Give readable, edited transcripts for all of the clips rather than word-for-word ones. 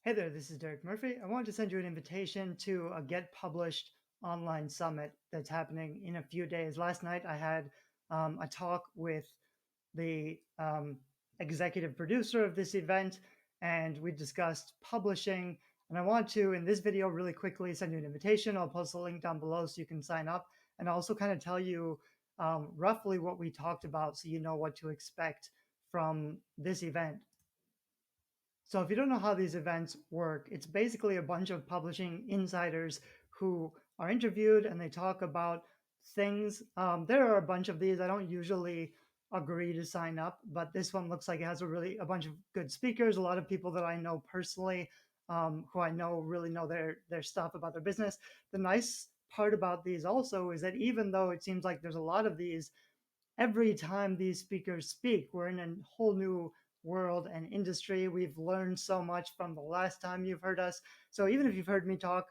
Hey there, this is Derek Murphy. I wanted to send you an invitation to a Get Published online summit that's happening in a few days. Last night I had a talk with the executive producer of this event, and we discussed publishing. And I want to, in this video, really quickly send you an invitation. I'll post a link down below so you can sign up, and I'll also kind of tell you roughly what we talked about so you know what to expect from this event. So if you don't know how these events work, it's basically a bunch of publishing insiders who are interviewed and they talk about things. There are a bunch of these. I don't usually agree to sign up, but this one looks like it has a bunch of good speakers, a lot of people that I know personally, who I know really know their stuff about their business. The nice part about these also is that even though it seems like there's a lot of these, every time these speakers speak, we're in a whole new world and industry. We've learned so much from the last time you've heard us. So even if you've heard me talk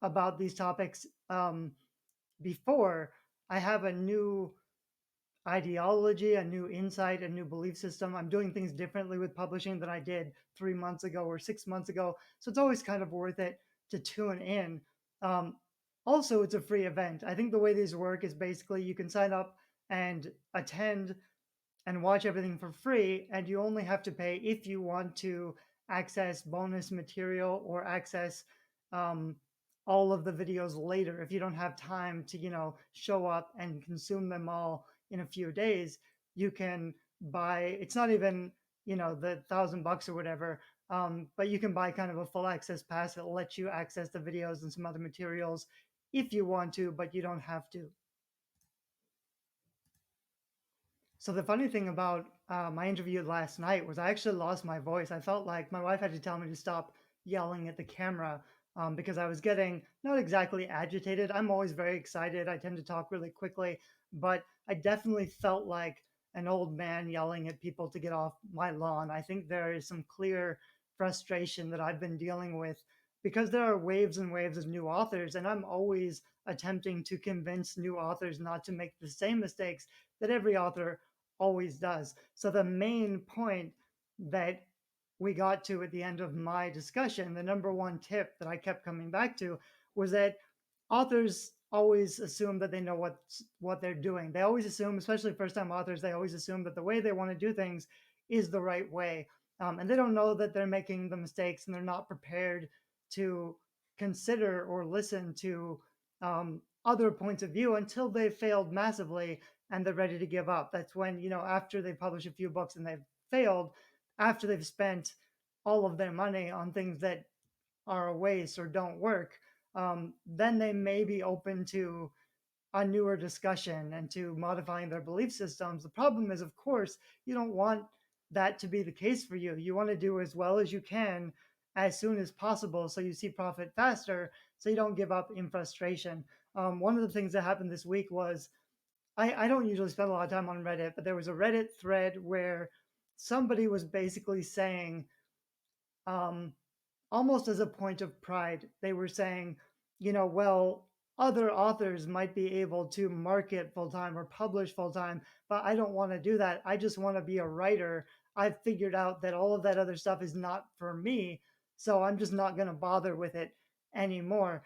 about these topics before, I have a new ideology, a new insight, a new belief system. I'm doing things differently with publishing than I did 3 months ago or 6 months ago. So it's always kind of worth it to tune in. Um, Also, it's a free event. I think the way these work is basically you can sign up and attend and watch everything for free, and you only have to pay if you want to access bonus material or access um, all of the videos later. If you don't have time to, show up and consume them all in a few days, you can buy. It's not even the $1,000 or whatever, but you can buy kind of a full access pass that lets you access the videos and some other materials if you want to, but you don't have to. So the funny thing about my interview last night was I actually lost my voice. I felt like my wife had to tell me to stop yelling at the camera because I was getting not exactly agitated. I'm always very excited. I tend to talk really quickly, but I definitely felt like an old man yelling at people to get off my lawn. I think there is some clear frustration that I've been dealing with because there are waves and waves of new authors, and I'm always attempting to convince new authors not to make the same mistakes that every author always does. So the main point that we got to at the end of my discussion, the number one tip that I kept coming back to was that authors always assume that they know what they're doing. They always assume, especially first time authors, they always assume that the way they want to do things is the right way. And they don't know that they're making the mistakes and they're not prepared to consider or listen to other points of view until they've failed massively and they're ready to give up. That's when, after they publish a few books and they've failed, after they've spent all of their money on things that are a waste or don't work, then they may be open to a newer discussion and to modifying their belief systems. The problem is, of course, you don't want that to be the case for you. You want to do as well as you can as soon as possible so you see profit faster, so you don't give up in frustration. One of the things that happened this week was I don't usually spend a lot of time on Reddit, but there was a Reddit thread where somebody was basically saying, um, almost as a point of pride, they were saying, well, other authors might be able to market full time or publish full time, but I don't want to do that. I just want to be a writer. I've figured out that all of that other stuff is not for me. So I'm just not going to bother with it anymore.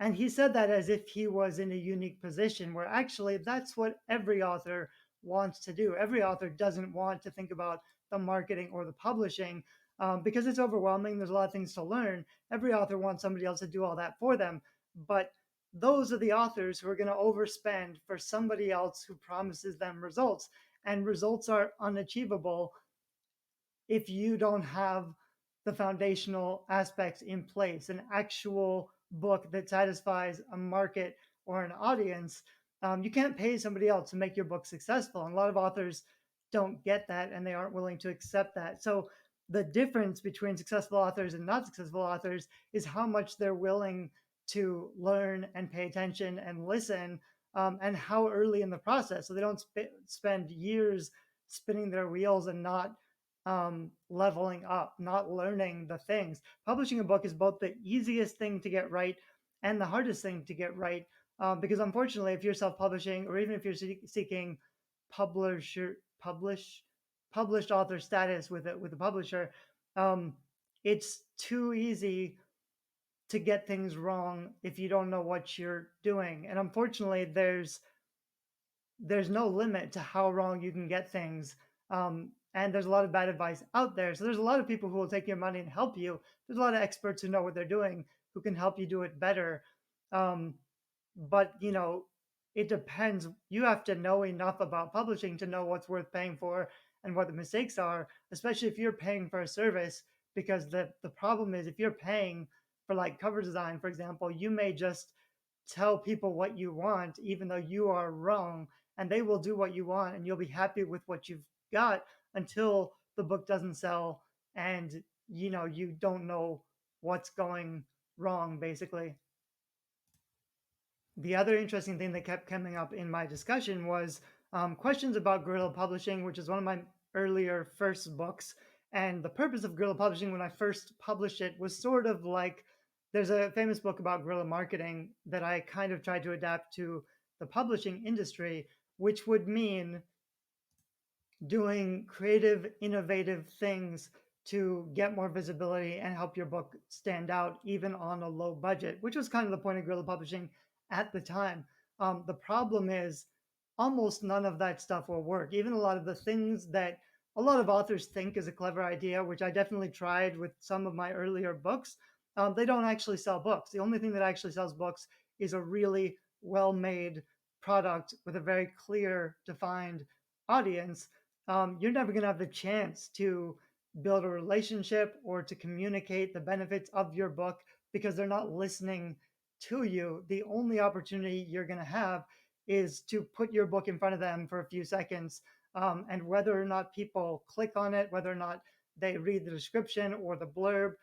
And he said that as if he was in a unique position where actually that's what every author wants to do. Every author doesn't want to think about the marketing or the publishing because it's overwhelming. There's a lot of things to learn. Every author wants somebody else to do all that for them. But those are the authors who are going to overspend for somebody else who promises them results. And results are unachievable if you don't have the foundational aspects in place, an actual book that satisfies a market or an audience. You can't pay somebody else to make your book successful. And a lot of authors don't get that and they aren't willing to accept that. So the difference between successful authors and not successful authors is how much they're willing to learn and pay attention and listen, and how early in the process. So they don't spend years spinning their wheels and not leveling up, not learning the things. Publishing a book is both the easiest thing to get right and the hardest thing to get right. Because unfortunately, if you're self-publishing or even if you're seeking publisher published author status with a publisher, um, it's too easy to get things wrong if you don't know what you're doing. And unfortunately, there's no limit to how wrong you can get things. And there's a lot of bad advice out there. So there's a lot of people who will take your money and help you. There's a lot of experts who know what they're doing who can help you do it better. Um, but it depends. You have to know enough about publishing to know what's worth paying for and what the mistakes are, especially if you're paying for a service. Because the problem is, if you're paying for like cover design, for example, you may just tell people what you want even though you are wrong, and they will do what you want and you'll be happy with what you've got until the book doesn't sell, and you don't know what's going wrong, basically. The other interesting thing that kept coming up in my discussion was questions about guerrilla publishing, which is one of my earlier first books. And the purpose of guerrilla publishing when I first published it was sort of like, there's a famous book about guerrilla marketing that I kind of tried to adapt to the publishing industry, which would mean doing creative, innovative things to get more visibility and help your book stand out even on a low budget, which was kind of the point of guerrilla publishing at the time. The problem is almost none of that stuff will work. Even a lot of the things that a lot of authors think is a clever idea, which I definitely tried with some of my earlier books, they don't actually sell books. The only thing that actually sells books is a really well made product with a very clear, defined audience. You're never going to have the chance to build a relationship or to communicate the benefits of your book because they're not listening to you. The only opportunity you're going to have is to put your book in front of them for a few seconds. And whether or not people click on it, whether or not they read the description or the blurb,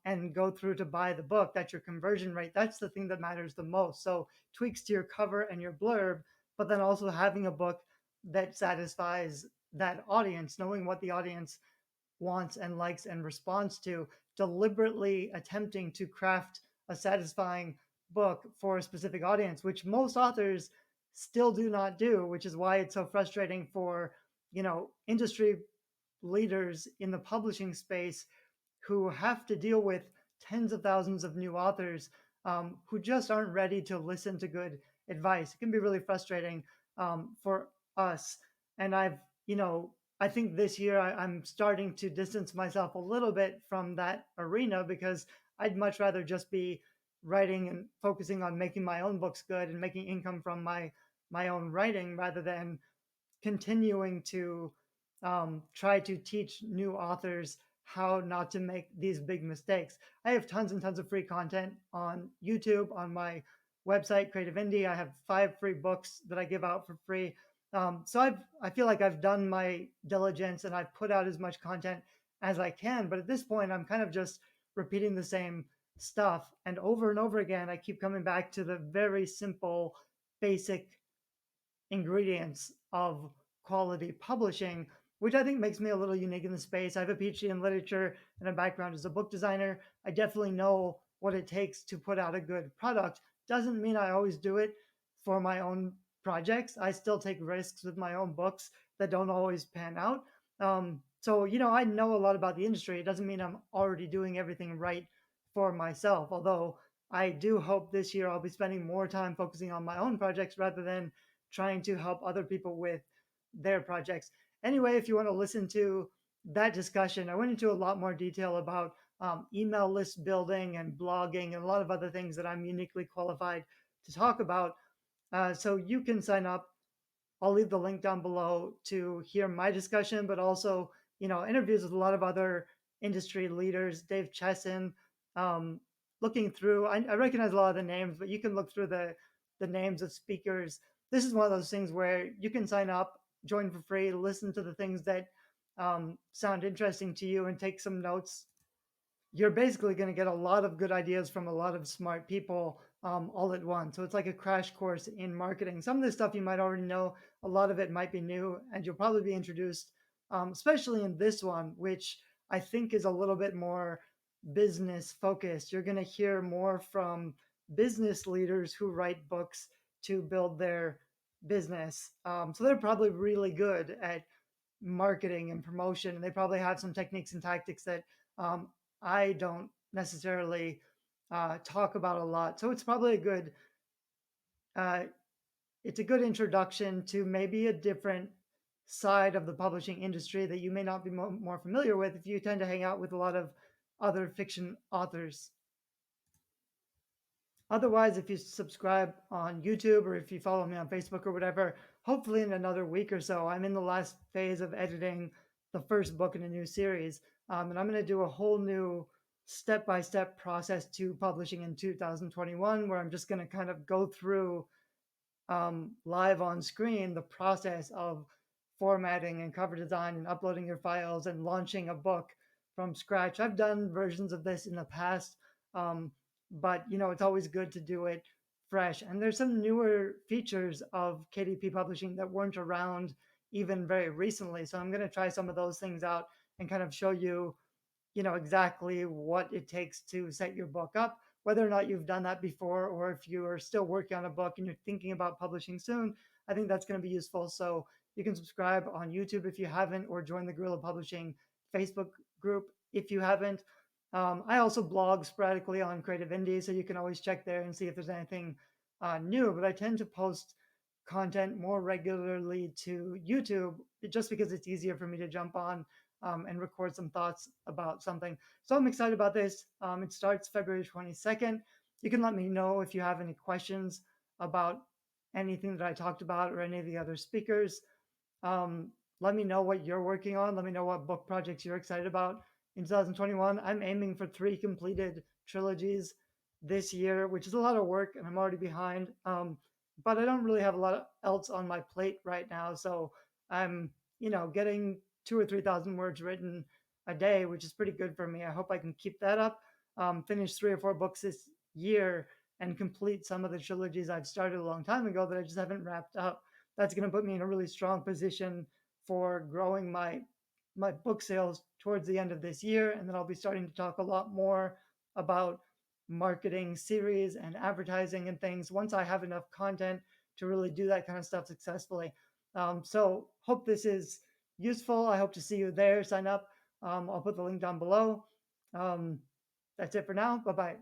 and go through to buy the book, that's your conversion rate. That's the thing that matters the most. So tweaks to your cover and your blurb, but then also having a book that satisfies that audience, knowing what the audience wants and likes and responds to, deliberately attempting to craft a satisfying book for a specific audience, which most authors still do not do, which is why it's so frustrating for, industry leaders in the publishing space who have to deal with tens of thousands of new authors who just aren't ready to listen to good advice. It can be really frustrating for us. And I think this year I'm starting to distance myself a little bit from that arena because I'd much rather just be writing and focusing on making my own books good and making income from my own writing rather than continuing to try to teach new authors how not to make these big mistakes. I have tons and tons of free content on YouTube, on my website, Creative Indie. I have 5 free books that I give out for free. So I feel like I've done my diligence and I've put out as much content as I can. But at this point, I'm kind of just repeating the same stuff. And over again, I keep coming back to the very simple, basic ingredients of quality publishing, which I think makes me a little unique in the space. I have a PhD in literature and a background as a book designer. I definitely know what it takes to put out a good product. Doesn't mean I always do it for my own projects. I still take risks with my own books that don't always pan out. So, I know a lot about the industry. It doesn't mean I'm already doing everything right for myself, although I do hope this year I'll be spending more time focusing on my own projects rather than trying to help other people with their projects. Anyway, if you want to listen to that discussion, I went into a lot more detail about email list building and blogging and a lot of other things that I'm uniquely qualified to talk about. So you can sign up. I'll leave the link down below to hear my discussion, but also, interviews with a lot of other industry leaders, Dave Chesson. Looking through, I recognize a lot of the names, but you can look through the names of speakers. This is one of those things where you can sign up, join for free, listen to the things that sound interesting to you, and take some notes. You're basically going to get a lot of good ideas from a lot of smart people all at once. So it's like a crash course in marketing. Some of this stuff you might already know, a lot of it might be new, and you'll probably be introduced, especially in this one, which I think is a little bit more business focused. You're going to hear more from business leaders who write books to build their business. So they're probably really good at marketing and promotion, and they probably have some techniques and tactics that I don't necessarily talk about a lot. So uh, it's a good introduction to maybe a different side of the publishing industry that you may not be more familiar with if you tend to hang out with a lot of other fiction authors. Otherwise, if you subscribe on YouTube or if you follow me on Facebook or whatever, hopefully in another week or so, I'm in the last phase of editing the first book in a new series. And I'm going to do a whole new step by step process to publishing in 2021, where I'm just going to kind of go through live on screen the process of formatting and cover design and uploading your files and launching a book from scratch. I've done versions of this in the past, um, but it's always good to do it fresh. And there's some newer features of KDP publishing that weren't around even very recently. So I'm going to try some of those things out and kind of show you exactly what it takes to set your book up, whether or not you've done that before, or if you are still working on a book and you're thinking about publishing soon. I think that's going to be useful. So you can subscribe on YouTube if you haven't, or join the Guerrilla Publishing Facebook group if you haven't. I also blog sporadically on Creative Indie, so you can always check there and see if there's anything new. But I tend to post content more regularly to YouTube just because it's easier for me to jump on and record some thoughts about something. So I'm excited about this. It starts February 22nd. You can let me know if you have any questions about anything that I talked about or any of the other speakers. Let me know what you're working on. Let me know what book projects you're excited about in 2021. I'm aiming for 3 completed trilogies this year, which is a lot of work, and I'm already behind. But I don't really have a lot else on my plate right now, so I'm, getting 2 or 3 thousand words written a day, which is pretty good for me. I hope I can keep that up. Finish 3 or 4 books this year and complete some of the trilogies I've started a long time ago that I just haven't wrapped up. That's going to put me in a really strong position for growing my book sales towards the end of this year, and then I'll be starting to talk a lot more about marketing series and advertising and things once I have enough content to really do that kind of stuff successfully. So hope this is useful. I hope to see you there. Sign up. I'll put the link down below. Um, that's it for now. Bye bye.